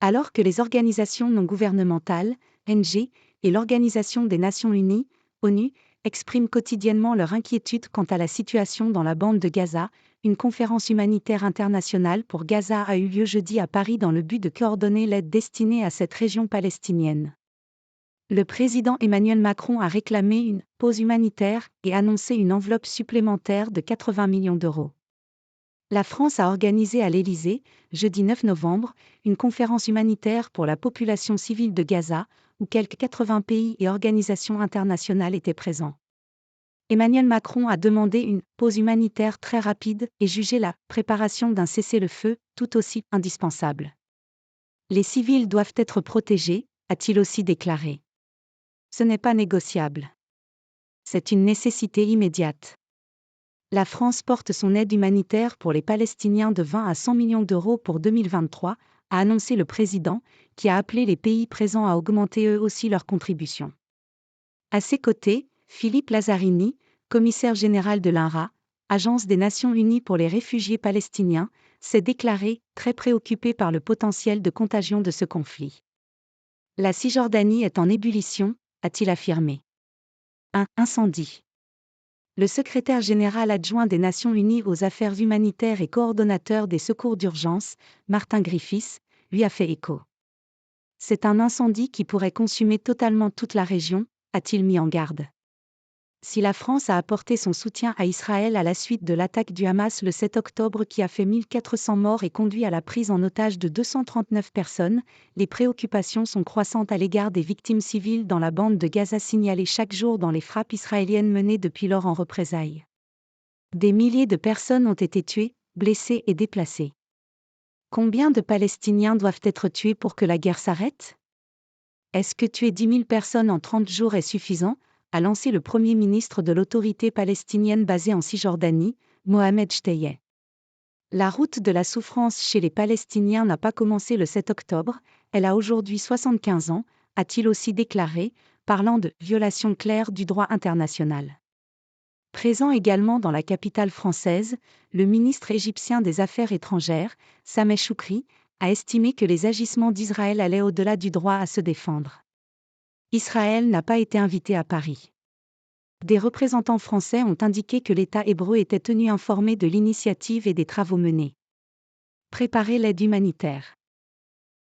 Alors que les organisations non gouvernementales, ONG, et l'Organisation des Nations Unies, ONU, expriment quotidiennement leur inquiétude quant à la situation dans la bande de Gaza, une conférence humanitaire internationale pour Gaza a eu lieu jeudi à Paris dans le but de coordonner l'aide destinée à cette région palestinienne. Le président Emmanuel Macron a réclamé une « pause humanitaire » et annoncé une enveloppe supplémentaire de 80 millions d'euros. La France a organisé à l'Élysée, jeudi 9 novembre, une conférence humanitaire pour la population civile de Gaza, où quelques 80 pays et organisations internationales étaient présents. Emmanuel Macron a demandé une « pause humanitaire très rapide » et jugé la préparation d'un cessez-le-feu tout aussi indispensable. Les civils doivent être protégés, a-t-il aussi déclaré. Ce n'est pas négociable. C'est une nécessité immédiate. La France porte son aide humanitaire pour les Palestiniens de 20 à 100 millions d'euros pour 2023, a annoncé le président, qui a appelé les pays présents à augmenter eux aussi leur contribution. À ses côtés, Philippe Lazzarini, commissaire général de l'UNRWA, Agence des Nations Unies pour les réfugiés palestiniens, s'est déclaré très préoccupé par le potentiel de contagion de ce conflit. La Cisjordanie est en ébullition, a-t-il affirmé. Un incendie. Le secrétaire général adjoint des Nations Unies aux affaires humanitaires et coordonnateur des secours d'urgence, Martin Griffiths, lui a fait écho. C'est un incendie qui pourrait consumer totalement toute la région, a-t-il mis en garde. Si la France a apporté son soutien à Israël à la suite de l'attaque du Hamas le 7 octobre qui a fait 1400 morts et conduit à la prise en otage de 239 personnes, les préoccupations sont croissantes à l'égard des victimes civiles dans la bande de Gaza signalées chaque jour dans les frappes israéliennes menées depuis lors en représailles. Des milliers de personnes ont été tuées, blessées et déplacées. Combien de Palestiniens doivent être tués pour que la guerre s'arrête ? Est-ce que tuer 10 000 personnes en 30 jours est suffisant ? A lancé le premier ministre de l'autorité palestinienne basée en Cisjordanie, Mohamed Shtayeh. La route de la souffrance chez les Palestiniens n'a pas commencé le 7 octobre, elle a aujourd'hui 75 ans, a-t-il aussi déclaré, parlant de « violation claire du droit international ». Présent également dans la capitale française, le ministre égyptien des Affaires étrangères, Sameh Choukri, a estimé que les agissements d'Israël allaient au-delà du droit à se défendre. Israël n'a pas été invité à Paris. Des représentants français ont indiqué que l'État hébreu était tenu informé de l'initiative et des travaux menés. Préparer l'aide humanitaire.